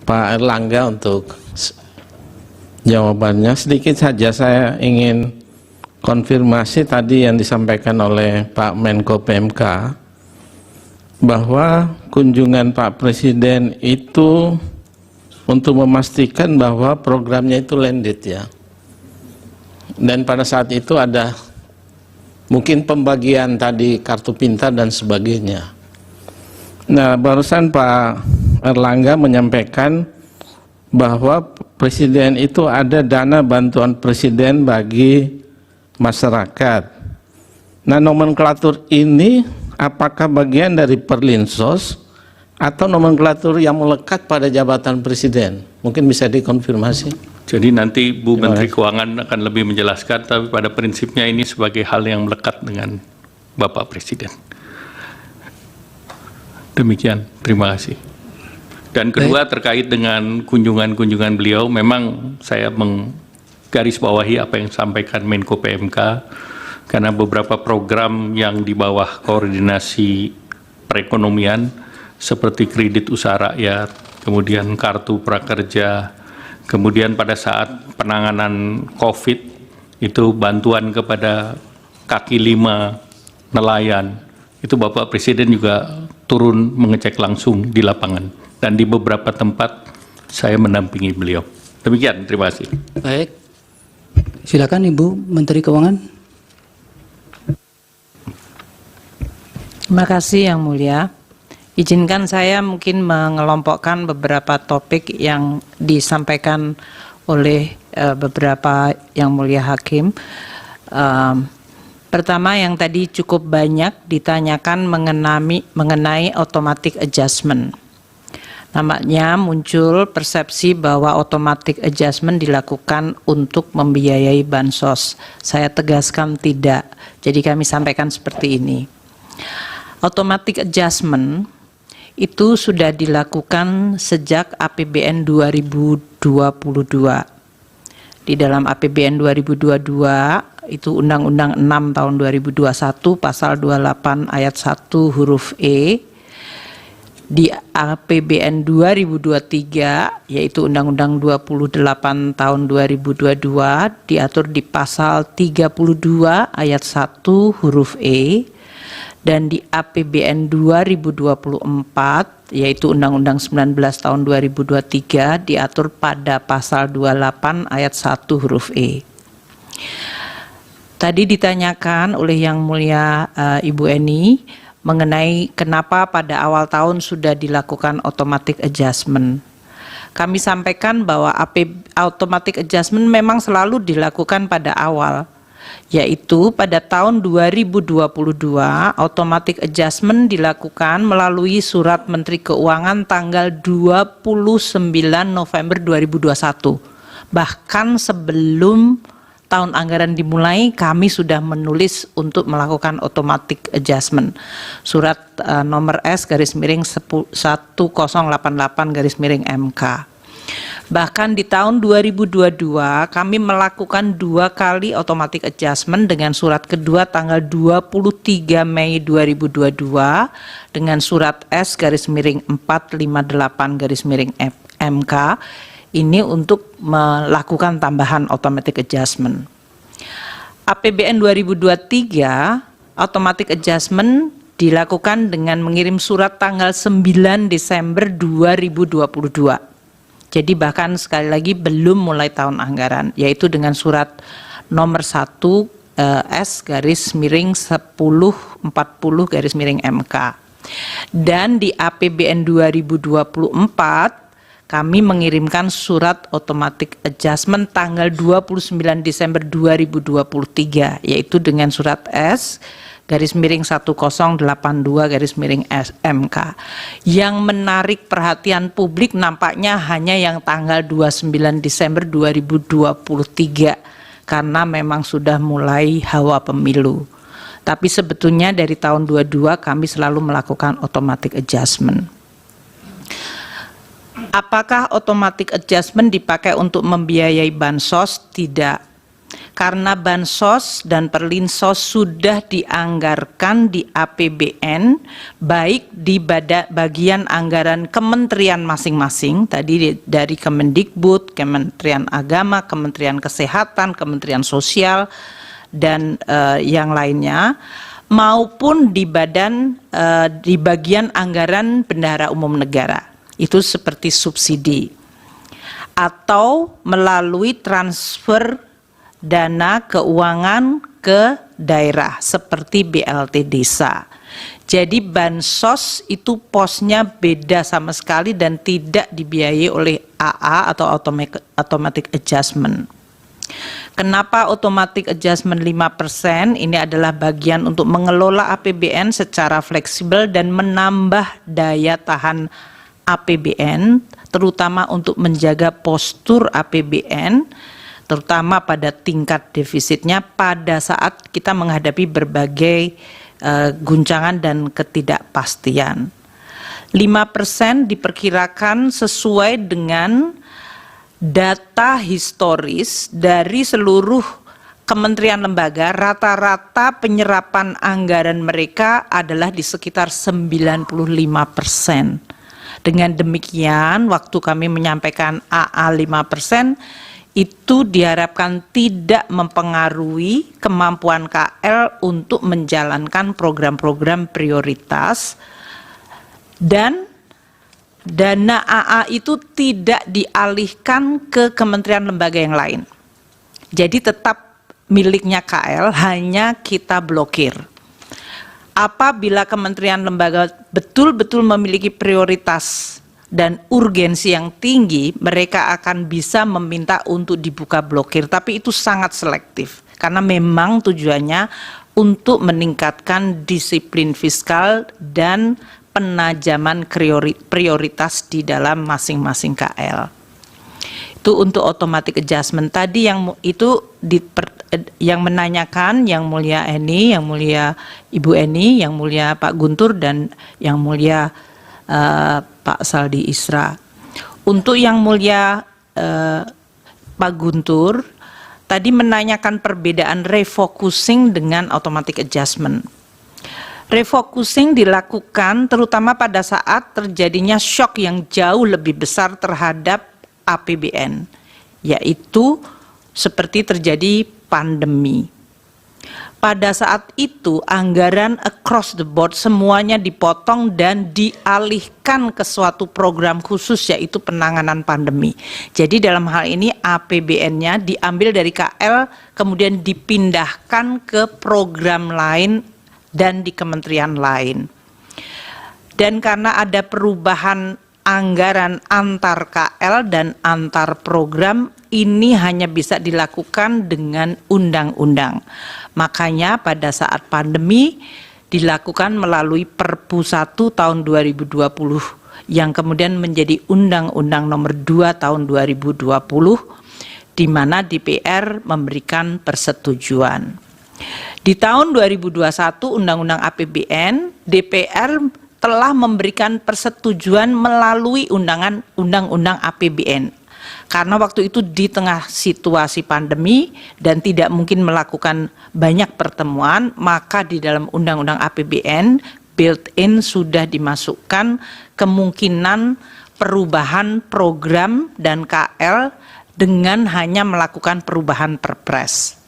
Pak Erlangga untuk jawabannya. Sedikit saja saya ingin konfirmasi tadi yang disampaikan oleh Pak Menko PMK, bahwa kunjungan Pak Presiden itu untuk memastikan bahwa programnya itu landed ya. Dan pada saat itu ada mungkin pembagian tadi kartu pintar dan sebagainya. Nah, barusan Pak Erlangga menyampaikan bahwa Presiden itu ada dana bantuan Presiden bagi masyarakat. Nah, nomenklatur ini apakah bagian dari Perlinsos atau nomenklatur yang melekat pada jabatan Presiden? Mungkin bisa dikonfirmasi. Jadi nanti Bu Menteri Keuangan akan lebih menjelaskan, tapi pada prinsipnya ini sebagai hal yang melekat dengan Bapak Presiden. Demikian, terima kasih. Dan kedua terkait dengan kunjungan-kunjungan beliau, memang saya menggarisbawahi apa yang disampaikan Menko PMK, karena beberapa program yang di bawah koordinasi perekonomian seperti kredit usaha rakyat, kemudian kartu prakerja, kemudian pada saat penanganan COVID itu bantuan kepada kaki 5 nelayan, itu Bapak Presiden juga turun mengecek langsung di lapangan, dan di beberapa tempat saya mendampingi beliau. Demikian, terima kasih. Baik. Silakan Ibu Menteri Keuangan. Terima kasih Yang Mulia. Izinkan saya mungkin mengelompokkan beberapa topik yang disampaikan oleh beberapa Yang Mulia Hakim. Pertama, yang tadi cukup banyak ditanyakan mengenai automatic adjustment. Nampaknya muncul persepsi bahwa automatic adjustment dilakukan untuk membiayai bansos. Saya tegaskan tidak. Jadi kami sampaikan seperti ini. Automatic adjustment itu sudah dilakukan sejak APBN 2022. Di dalam APBN 2022 itu Undang-Undang 6 tahun 2021 pasal 28 ayat 1 huruf E. Di APBN 2023 yaitu Undang-Undang 28 tahun 2022 diatur di pasal 32 ayat 1 huruf E. Dan di APBN 2024 yaitu Undang-Undang 19 tahun 2023 diatur pada pasal 28 ayat 1 huruf E. Tadi ditanyakan oleh Yang Mulia Ibu Eni mengenai kenapa pada awal tahun sudah dilakukan automatic adjustment. Kami sampaikan bahwa automatic adjustment memang selalu dilakukan pada awal, yaitu pada tahun 2022 automatic adjustment dilakukan melalui surat Menteri Keuangan tanggal 29 November 2021. Bahkan sebelum tahun anggaran dimulai kami sudah menulis untuk melakukan automatic adjustment. Surat nomor S/1088/MK. Bahkan di tahun 2022 kami melakukan 2 kali automatic adjustment dengan surat kedua tanggal 23 Mei 2022 dengan surat S/458/MK ini untuk melakukan tambahan automatic adjustment. APBN 2023 automatic adjustment dilakukan dengan mengirim surat tanggal 9 Desember 2022. Jadi bahkan sekali lagi belum mulai tahun anggaran, yaitu dengan surat nomor 1 S/1040/MK. Dan di APBN 2024 kami mengirimkan surat automatic adjustment tanggal 29 Desember 2023, yaitu dengan surat S/1082/MK. Yang menarik perhatian publik nampaknya hanya yang tanggal 29 Desember 2023 karena memang sudah mulai hawa pemilu. Tapi sebetulnya dari tahun 22 kami selalu melakukan automatic adjustment. Apakah automatic adjustment dipakai untuk membiayai bansos? Tidak. Karena bansos dan perlinsos sudah dianggarkan di APBN baik di bagian anggaran kementerian masing-masing tadi dari Kemendikbud, Kementerian Agama, Kementerian Kesehatan, Kementerian Sosial dan yang lainnya maupun di bagian anggaran Bendahara Umum Negara. Itu seperti subsidi atau melalui transfer dana keuangan ke daerah seperti BLT desa. Jadi bansos itu posnya beda sama sekali dan tidak dibiayai oleh AA atau automatic adjustment. Kenapa automatic adjustment 5%? Ini adalah bagian untuk mengelola APBN secara fleksibel dan menambah daya tahan APBN, terutama untuk menjaga postur APBN, terutama pada tingkat defisitnya pada saat kita menghadapi berbagai guncangan dan ketidakpastian. 5% diperkirakan sesuai dengan data historis dari seluruh kementerian lembaga, rata-rata penyerapan anggaran mereka adalah di sekitar 95%. Dengan demikian, waktu kami menyampaikan AA 5%, itu diharapkan tidak mempengaruhi kemampuan KL untuk menjalankan program-program prioritas dan dana AA itu tidak dialihkan ke kementerian lembaga yang lain. Jadi tetap miliknya KL, hanya kita blokir. Apabila kementerian lembaga betul-betul memiliki prioritas dan urgensi yang tinggi, mereka akan bisa meminta untuk dibuka blokir, tapi itu sangat selektif karena memang tujuannya untuk meningkatkan disiplin fiskal dan penajaman prioritas di dalam masing-masing KL. Itu untuk automatic adjustment. Tadi yang yang menanyakan Yang Mulia Eni, Yang Mulia Ibu Eni, Yang Mulia Pak Guntur dan Yang Mulia Pak Saldi Isra. Untuk Yang Mulia Pak Guntur, tadi menanyakan perbedaan refocusing dengan automatic adjustment. Refocusing dilakukan terutama pada saat terjadinya shock yang jauh lebih besar terhadap APBN, yaitu seperti terjadi pandemi. Pada saat itu anggaran across the board semuanya dipotong dan dialihkan ke suatu program khusus, yaitu penanganan pandemi. Jadi dalam hal ini APBN-nya diambil dari KL kemudian dipindahkan ke program lain dan di kementerian lain. Dan karena ada perubahan anggaran antar KL dan antar program, ini hanya bisa dilakukan dengan undang-undang. Makanya pada saat pandemi dilakukan melalui Perpu 1 tahun 2020 yang kemudian menjadi Undang-Undang Nomor 2 tahun 2020, di mana DPR memberikan persetujuan. Di tahun 2021 Undang-Undang APBN, DPR telah memberikan persetujuan melalui Undang-Undang APBN. Karena waktu itu di tengah situasi pandemi dan tidak mungkin melakukan banyak pertemuan, maka di dalam Undang-Undang APBN built-in sudah dimasukkan kemungkinan perubahan program dan KL dengan hanya melakukan perubahan perpres.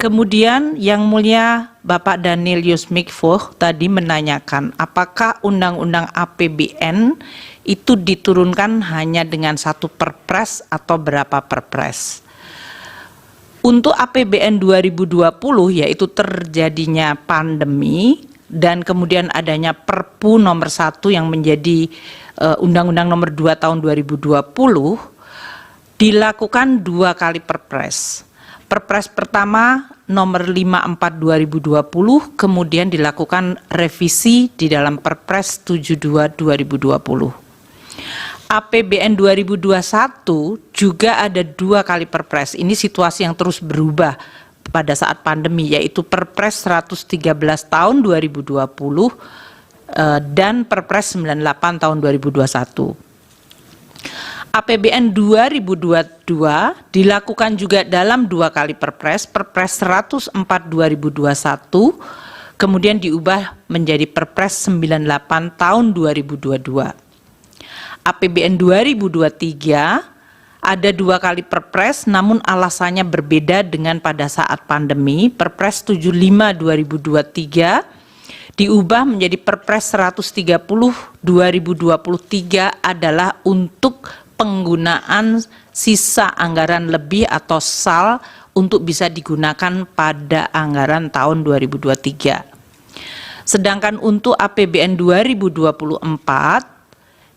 Kemudian Yang Mulia Bapak Danielius Mikvoh tadi menanyakan apakah Undang-Undang APBN itu diturunkan hanya dengan satu perpres atau berapa perpres. Untuk APBN 2020 yaitu terjadinya pandemi dan kemudian adanya Perpu nomor 1 yang menjadi Undang-Undang nomor 2 tahun 2020 dilakukan 2 kali perpres. Perpres pertama nomor 54 2020 kemudian dilakukan revisi di dalam Perpres 72 2020. APBN 2021 juga ada 2 kali perpres. Ini situasi yang terus berubah pada saat pandemi, yaitu Perpres 113 tahun 2020 dan Perpres 98 tahun 2021. APBN 2022 dilakukan juga dalam 2 kali perpres, Perpres 104 2021, kemudian diubah menjadi Perpres 98 tahun 2022. APBN 2023 ada 2 kali perpres, namun alasannya berbeda dengan pada saat pandemi. Perpres 75 2023 diubah menjadi Perpres 130 2023 adalah untuk penggunaan sisa anggaran lebih atau SAL untuk bisa digunakan pada anggaran tahun 2023. Sedangkan untuk APBN 2024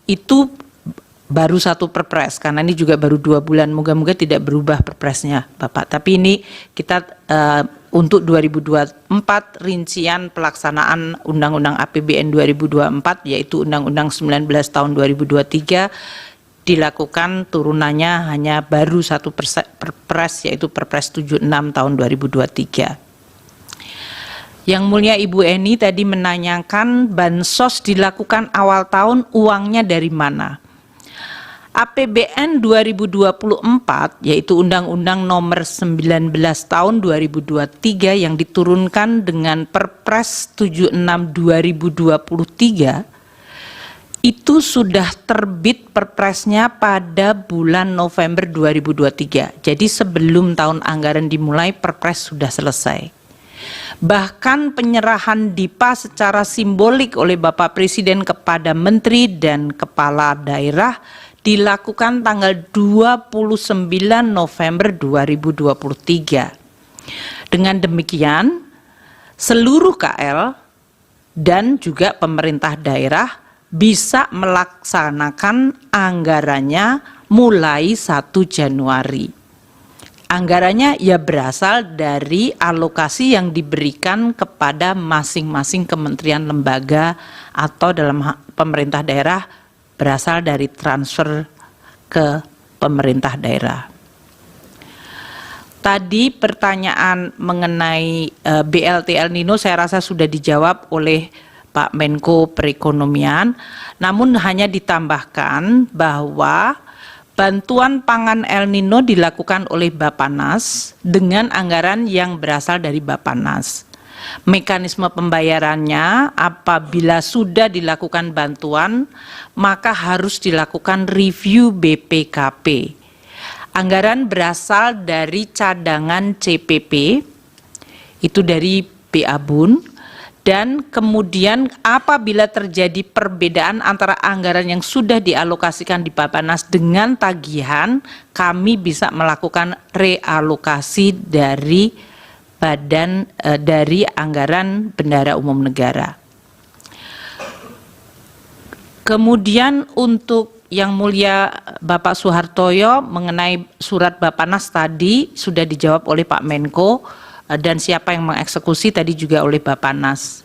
itu baru 1 perpres, karena ini juga baru 2 bulan, moga-moga tidak berubah perpresnya Bapak. Tapi ini kita untuk 2024 rincian pelaksanaan Undang-Undang APBN 2024 yaitu Undang-Undang 19 tahun 2023 dilakukan turunannya hanya baru 1 perpres yaitu Perpres 76 tahun 2023. Yang Mulia Ibu Eni tadi menanyakan bansos dilakukan awal tahun, uangnya dari mana? APBN 2024 yaitu Undang-Undang Nomor 19 tahun 2023 yang diturunkan dengan Perpres 76 2023 itu sudah terbit perpresnya pada bulan November 2023. Jadi sebelum tahun anggaran dimulai perpres sudah selesai. Bahkan penyerahan DIPA secara simbolik oleh Bapak Presiden kepada Menteri dan Kepala Daerah dilakukan tanggal 29 November 2023. Dengan demikian, seluruh KL dan juga pemerintah daerah bisa melaksanakan anggarannya mulai 1 Januari. Anggarannya ya berasal dari alokasi yang diberikan kepada masing-masing kementerian lembaga atau dalam pemerintah daerah berasal dari transfer ke pemerintah daerah. Tadi pertanyaan mengenai BLT El Nino saya rasa sudah dijawab oleh Pak Menko Perekonomian, namun hanya ditambahkan bahwa bantuan pangan El Nino dilakukan oleh Bappenas dengan anggaran yang berasal dari Bappenas. Mekanisme pembayarannya apabila sudah dilakukan bantuan, maka harus dilakukan review BPKP. Anggaran berasal dari cadangan CPP, itu dari BA Bun, dan kemudian apabila terjadi perbedaan antara anggaran yang sudah dialokasikan di Bappenas dengan tagihan, kami bisa melakukan realokasi dari dari anggaran Bendahara Umum Negara. Kemudian untuk Yang Mulia Bapak Soehartoyo mengenai surat Bappenas tadi sudah dijawab oleh Pak Menko, dan siapa yang mengeksekusi tadi juga oleh Bappenas.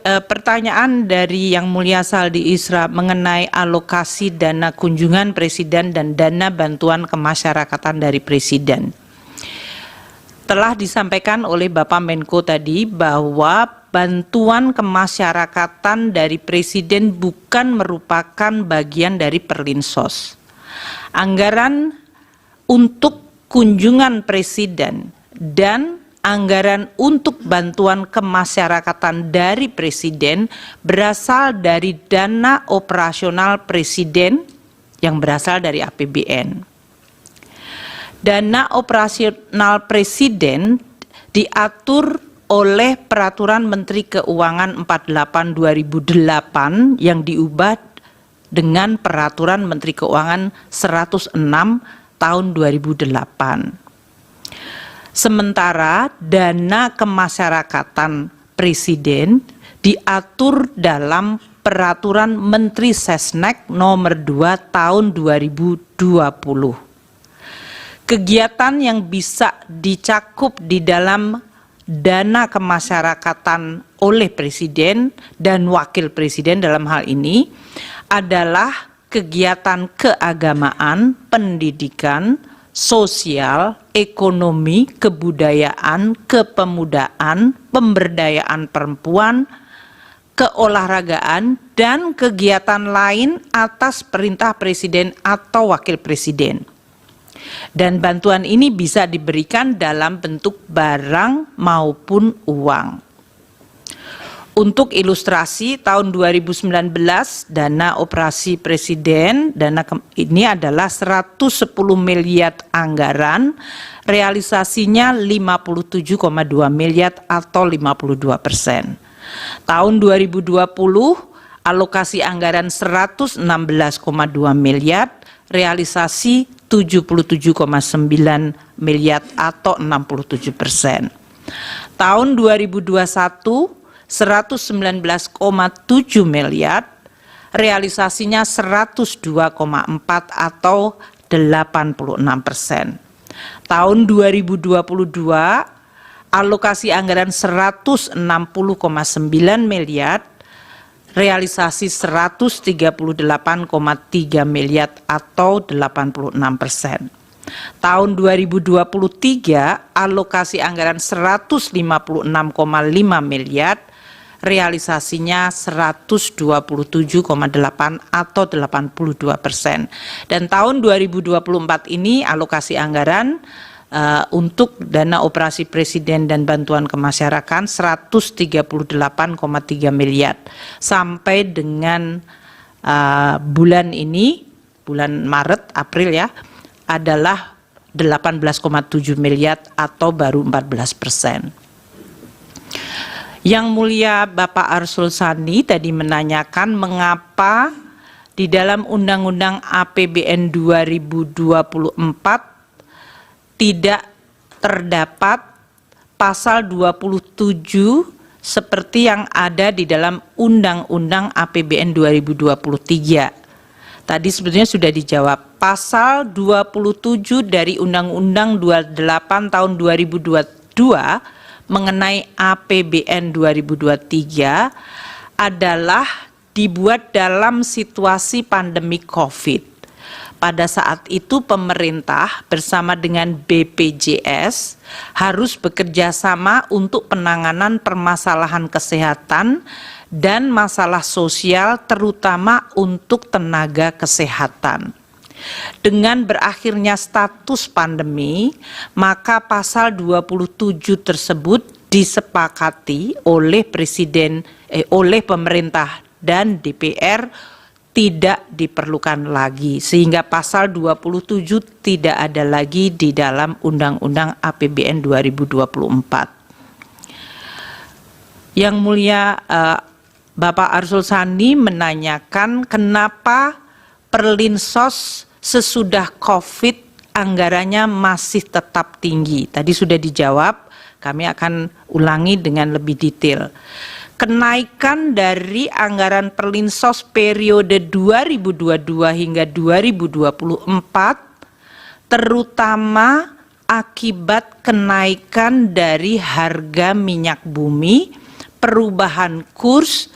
Pertanyaan dari Yang Mulia Saldi Isra mengenai alokasi dana kunjungan Presiden dan dana bantuan kemasyarakatan dari Presiden. Telah disampaikan oleh Bapak Menko tadi bahwa bantuan kemasyarakatan dari Presiden bukan merupakan bagian dari Perlinsos. Anggaran untuk kunjungan Presiden dan anggaran untuk bantuan kemasyarakatan dari Presiden berasal dari dana operasional Presiden yang berasal dari APBN. Dana operasional Presiden diatur oleh Peraturan Menteri Keuangan 48/2008 yang diubah dengan Peraturan Menteri Keuangan 106 tahun 2008. Sementara dana kemasyarakatan Presiden diatur dalam Peraturan Menteri Sesnek nomor 2 tahun 2020. Kegiatan yang bisa dicakup di dalam dana kemasyarakatan oleh Presiden dan Wakil Presiden dalam hal ini adalah kegiatan keagamaan, pendidikan, sosial, ekonomi, kebudayaan, kepemudaan, pemberdayaan perempuan, keolahragaan, dan kegiatan lain atas perintah Presiden atau Wakil Presiden. Dan bantuan ini bisa diberikan dalam bentuk barang maupun uang. Untuk ilustrasi, tahun 2019 dana operasi Presiden, ini adalah 110 miliar anggaran, realisasinya 57,2 miliar atau 52%. Tahun 2020 alokasi anggaran 116,2 miliar, realisasi 77,9 miliar atau 67%. Tahun 2021 119,7 miliar, realisasinya 102,4 atau 86%. Tahun 2022 alokasi anggaran 160,9 miliar, realisasi 138,3 miliar atau 86%. Tahun 2023 alokasi anggaran 156,5 miliar, realisasinya 127,8 atau 82%. Dan tahun 2024 ini alokasi anggaran untuk dana operasi Presiden dan bantuan kemasyarakatan 138,3 miliar. Sampai dengan bulan ini, bulan Maret, April ya, adalah 18,7 miliar atau baru 14%. Yang Mulia Bapak Arsul Sani tadi menanyakan mengapa di dalam Undang-Undang APBN 2024 tidak terdapat pasal 27 seperti yang ada di dalam Undang-Undang APBN 2023. Tadi sebetulnya sudah dijawab. Pasal 27 dari Undang-Undang 28 tahun 2022 mengenai APBN 2023 adalah dibuat dalam situasi pandemi COVID. pada saat itu pemerintah bersama dengan BPJS harus bekerja sama untuk penanganan permasalahan kesehatan dan masalah sosial terutama untuk tenaga kesehatan. Dengan berakhirnya status pandemi, maka pasal 27 tersebut disepakati oleh oleh pemerintah dan DPR tidak diperlukan lagi, sehingga pasal 27 tidak ada lagi di dalam Undang-Undang APBN 2024. Yang mulia Bapak Arsul Sani menanyakan kenapa Perlinsos sesudah COVID anggarannya masih tetap tinggi. Tadi sudah dijawab, kami akan ulangi dengan lebih detail. Kenaikan dari anggaran Perlinsos periode 2022 hingga 2024 terutama akibat kenaikan dari harga minyak bumi, perubahan kurs,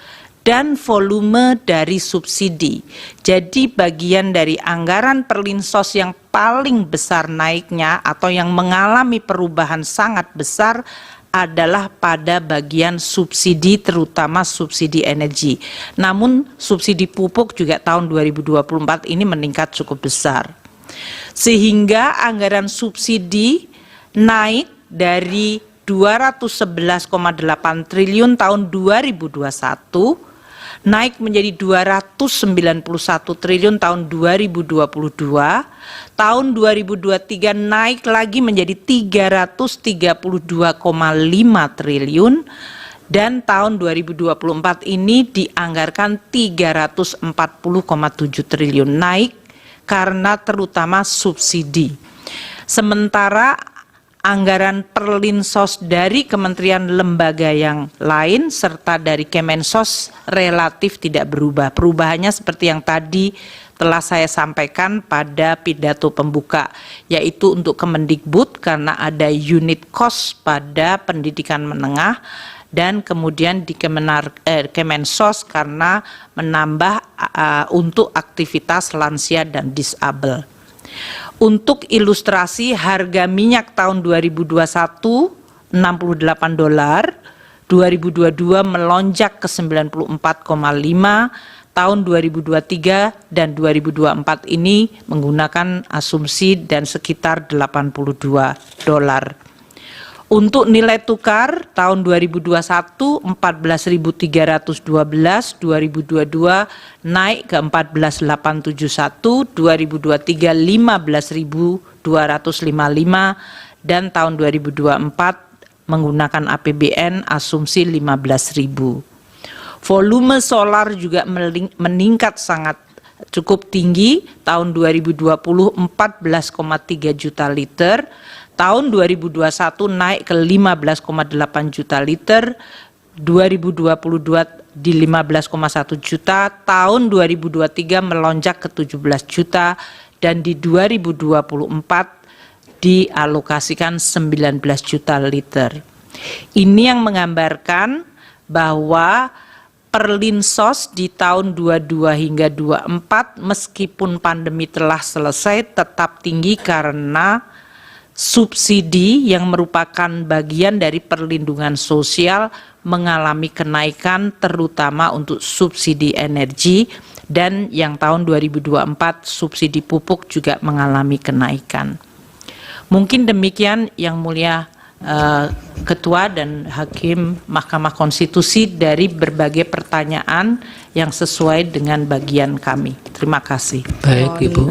dan volume dari subsidi. Jadi bagian dari anggaran Perlinsos yang paling besar naiknya atau yang mengalami perubahan sangat besar adalah pada bagian subsidi, terutama subsidi energi. Namun subsidi pupuk juga tahun 2024 ini meningkat cukup besar. Sehingga anggaran subsidi naik dari 211,8 triliun tahun 2021 naik menjadi 291 triliun tahun 2022, tahun 2023 naik lagi menjadi 332,5 triliun, dan tahun 2024 ini dianggarkan 340,7 triliun, naik karena terutama subsidi. Sementara anggaran Perlinsos dari kementerian lembaga yang lain serta dari Kemensos relatif tidak berubah. Perubahannya seperti yang tadi telah saya sampaikan pada pidato pembuka, yaitu untuk Kemendikbud karena ada unit cost pada pendidikan menengah, dan kemudian di Kemensos karena menambah untuk aktivitas lansia dan disabel. Untuk ilustrasi, harga minyak tahun 2021 $68, 2022 melonjak ke 94,5, tahun 2023 dan 2024 ini menggunakan asumsi dan sekitar $82. Untuk nilai tukar tahun 2021 14.312, 2022 naik ke 14.871, 2023 15.255, dan tahun 2024 menggunakan APBN asumsi 15.000. Volume solar juga meningkat sangat cukup tinggi, tahun 2020 14,3 juta liter, tahun 2021 naik ke 15,8 juta liter, 2022 di 15,1 juta, tahun 2023 melonjak ke 17 juta, dan di 2024 dialokasikan 19 juta liter. Ini yang menggambarkan bahwa Perlinsos di tahun 22 hingga 24 meskipun pandemi telah selesai tetap tinggi karena subsidi yang merupakan bagian dari perlindungan sosial mengalami kenaikan terutama untuk subsidi energi, dan yang tahun 2024 subsidi pupuk juga mengalami kenaikan. Mungkin demikian yang mulia Ketua dan Hakim Mahkamah Konstitusi dari berbagai pertanyaan yang sesuai dengan bagian kami. Terima kasih. Baik, Ibu.